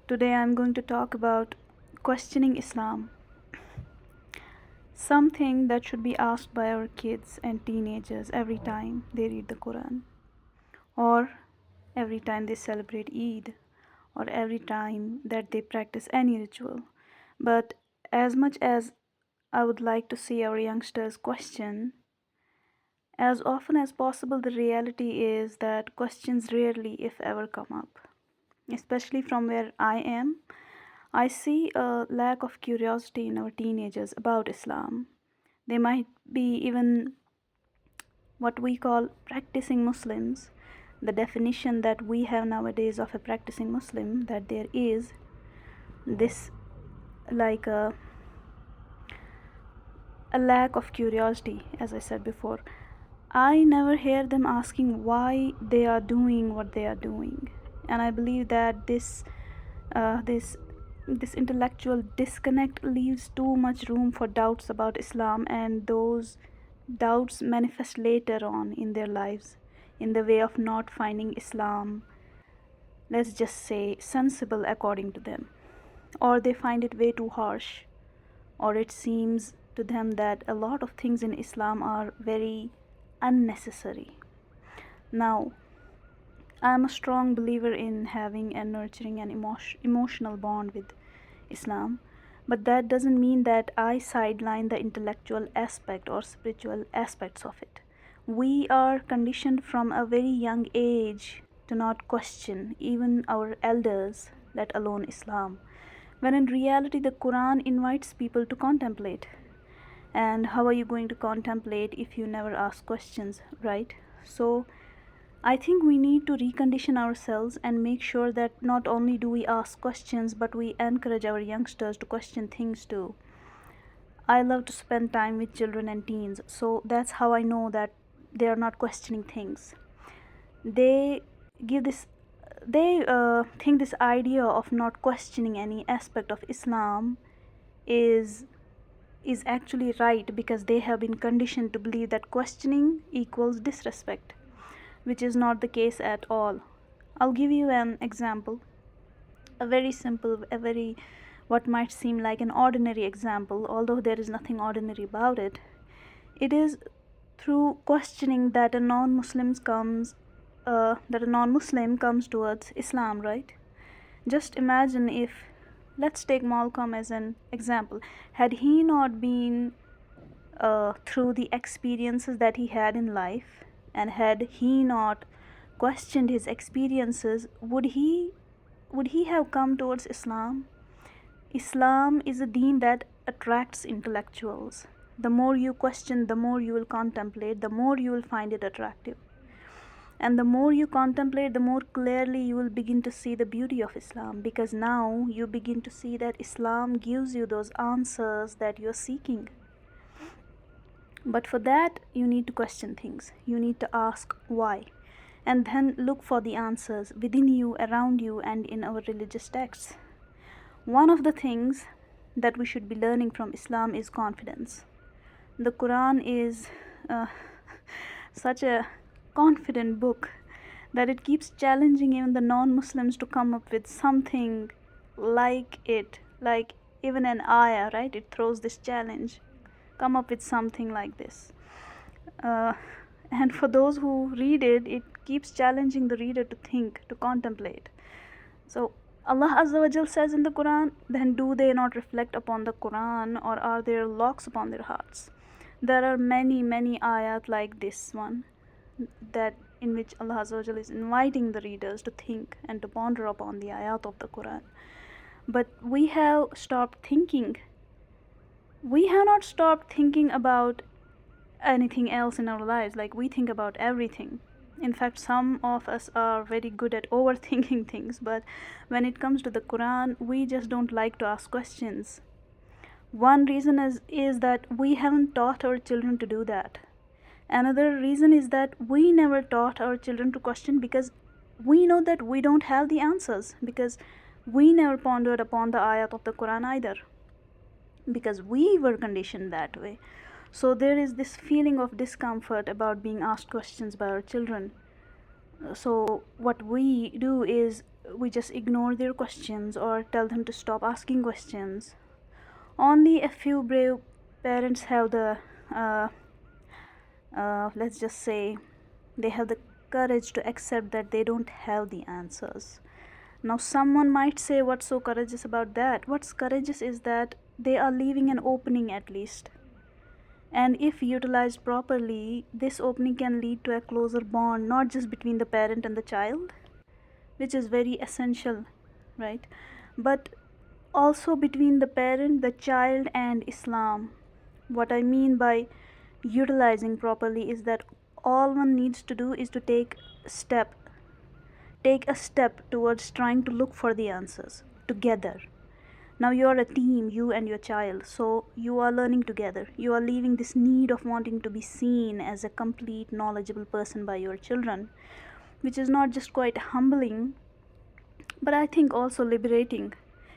Today I'm going to talk about questioning Islam, something that should be asked by our kids and teenagers every time they read the Quran, or every time they celebrate Eid, or every time that they practice any ritual. But as much as I would like to see our youngsters question, as often as possible, the reality is that questions rarely, if ever, come up, especially from where I am. I see a lack of curiosity in our teenagers about Islam. They might be even what we call practicing Muslims. The definition that we have nowadays of a practicing Muslim, that there is this like a lack of curiosity, as I said before. I never hear them asking why they are doing what they are doing, and I believe that this intellectual disconnect leaves too much room for doubts about Islam, and those doubts manifest later on in their lives in the way of not finding Islam, let's just say, sensible according to them, or they find it way too harsh, or it seems to them that a lot of things in Islam are very unnecessary. Now, I am a strong believer in having and nurturing an emotional bond with Islam, but that doesn't mean that I sideline the intellectual aspect or spiritual aspects of it. We are conditioned from a very young age to not question even our elders, let alone Islam, when in reality the Quran invites people to contemplate. And how are you going to contemplate if you never ask questions, right? So I think we need to recondition ourselves and make sure that not only do we ask questions, but we encourage our youngsters to question things too. I love to spend time with children and teens, so that's how I know that they are not questioning things. They give this, they think this idea of not questioning any aspect of Islam is is actually right because they have been conditioned to believe that questioning equals disrespect, which is not the case at all. I'll give you an example, a very simple, a very what might seem like an ordinary example, although there is nothing ordinary about it. It is through questioning that a non-Muslim comes towards Islam, right? Just imagine if, let's take Malcolm as an example. Had he not been through the experiences that he had in life, and had he not questioned his experiences, would he have come towards Islam? Islam is a deen that attracts intellectuals. The more you question, the more you will contemplate, the more you will find it attractive. And the more you contemplate, the more clearly you will begin to see the beauty of Islam, because now you begin to see that Islam gives you those answers that you're seeking. But for that, you need to question things. You need to ask why, and then look for the answers within you, around you, and in our religious texts. One of the things that we should be learning from Islam is confidence. The Quran is such a confident book that it keeps challenging even the non-Muslims to come up with something like it, like even an ayah, right? It throws this challenge, come up with something like this. And for those who read it, it keeps challenging the reader to think, to contemplate. So Allah Azza wa Jal says in the Quran, then do they not reflect upon the Quran, or are there locks upon their hearts? There are many, many ayat like this one, that in which Allah Azza wa Jal is inviting the readers to think and to ponder upon the ayat of the Quran. But we have stopped thinking. We have not stopped thinking about anything else in our lives. Like, we think about everything. In fact, some of us are very good at overthinking things, but when it comes to the Quran, we just don't like to ask questions. One reason is that we haven't taught our children to do that. Another reason is that we never taught our children to question, because we know that we don't have the answers, because we never pondered upon the ayat of the Quran either, because we were conditioned that way. So there is this feeling of discomfort about being asked questions by our children. So what we do is we just ignore their questions or tell them to stop asking questions. Only a few brave parents have the, uh, let's just say, they have the courage to accept that they don't have the answers. Now, someone might say, what's so courageous about that? What's courageous is that they are leaving an opening at least. And if utilized properly, this opening can lead to a closer bond, not just between the parent and the child, which is very essential, right? But also between the parent, the child, and Islam. What I mean by utilizing properly is that all one needs to do is to take a step towards trying to look for the answers together. Now you are a team, you and your child, so you are learning together. You are leaving this need of wanting to be seen as a complete knowledgeable person by your children, which is not just quite humbling, but I think also liberating.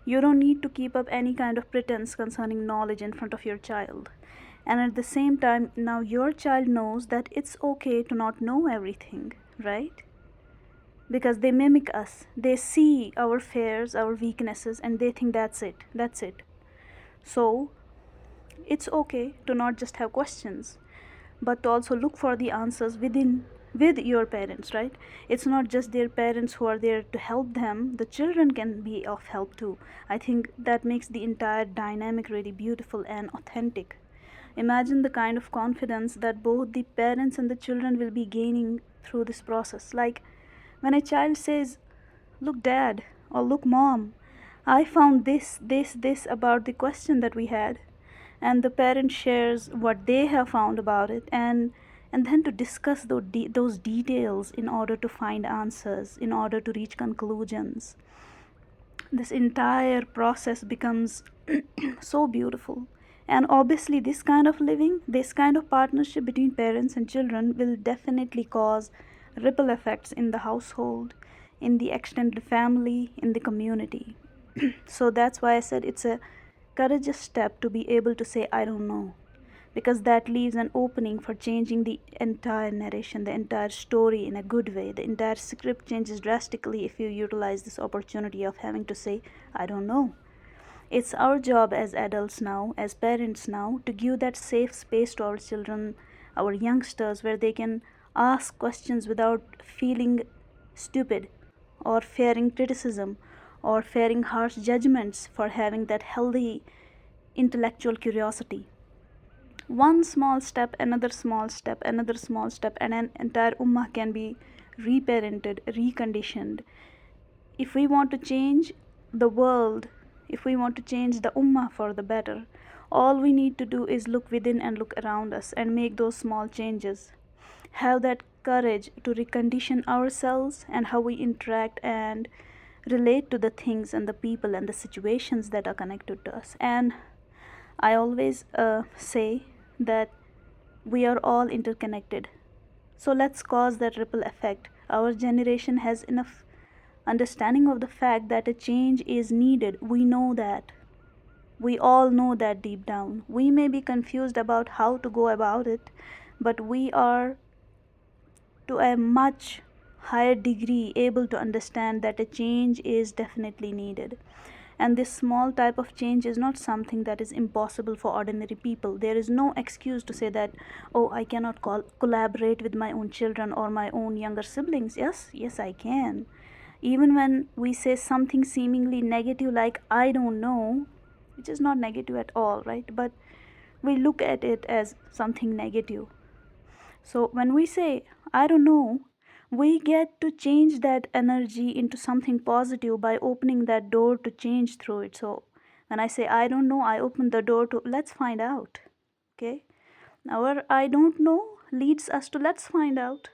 You don't need to keep up any kind of pretense concerning knowledge in front of your child. And at the same time, now your child knows that it's okay to not know everything, right? Because they mimic us. They see our fears, our weaknesses, and they think that's it. That's it. So it's okay to not just have questions, but to also look for the answers with your parents, right? It's not just their parents who are there to help them, the children can be of help too. I think that makes the entire dynamic really beautiful and authentic. Imagine the kind of confidence that both the parents and the children will be gaining through this process. Like when a child says, look dad, or look mom, I found this about the question that we had, and the parent shares what they have found about it, and then to discuss those details in order to find answers, in order to reach conclusions. This entire process becomes so beautiful. And obviously, this kind of living, this kind of partnership between parents and children will definitely cause ripple effects in the household, in the extended family, in the community. So that's why I said it's a courageous step to be able to say, I don't know, because that leaves an opening for changing the entire narration, the entire story in a good way. The entire script changes drastically if you utilize this opportunity of having to say, I don't know. It's our job as adults now, as parents now, to give that safe space to our children, our youngsters, where they can ask questions without feeling stupid or fearing criticism or fearing harsh judgments for having that healthy intellectual curiosity. One small step, another small step, another small step, and an entire ummah can be reparented, reconditioned. If we want to change the world, if we want to change the ummah for the better, all we need to do is look within and look around us and make those small changes. Have that courage to recondition ourselves and how we interact and relate to the things and the people and the situations that are connected to us. And I always say that we are all interconnected. So let's cause that ripple effect. Our generation has enough understanding of the fact that a change is needed. We know that. We all know that deep down. We may be confused about how to go about it, but we are to a much higher degree able to understand that a change is definitely needed. And this small type of change is not something that is impossible for ordinary people. There is no excuse to say that, oh, I cannot collaborate with my own children or my own younger siblings. Yes, I can. Even when we say something seemingly negative like, I don't know, which is not negative at all, right? But we look at it as something negative. So when we say, I don't know, we get to change that energy into something positive by opening that door to change through it. So when I say, I don't know, I open the door to let's find out. Okay? Our I don't know leads us to let's find out.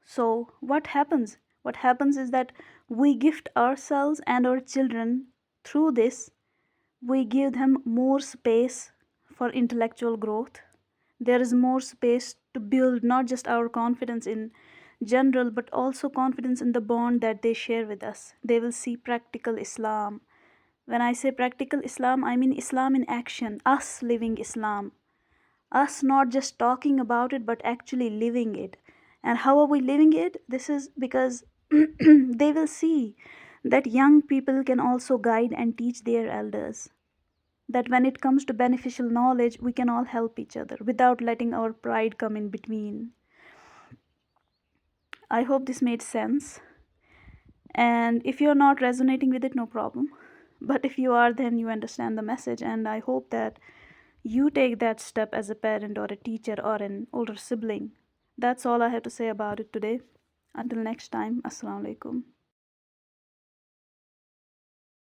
So what happens? What happens is that we gift ourselves and our children through this. We give them more space for intellectual growth. There is more space to build not just our confidence in general, but also confidence in the bond that they share with us. They will see practical Islam. When I say practical Islam, I mean Islam in action, us living Islam. Us not just talking about it, but actually living it. And how are we living it? This is because they will see that young people can also guide and teach their elders. That when it comes to beneficial knowledge, we can all help each other without letting our pride come in between. I hope this made sense. And if you're not resonating with it, no problem. But if you are, then you understand the message. And I hope that you take that step as a parent or a teacher or an older sibling. That's all I have to say about it today. Until next time, Assalamu alaikum.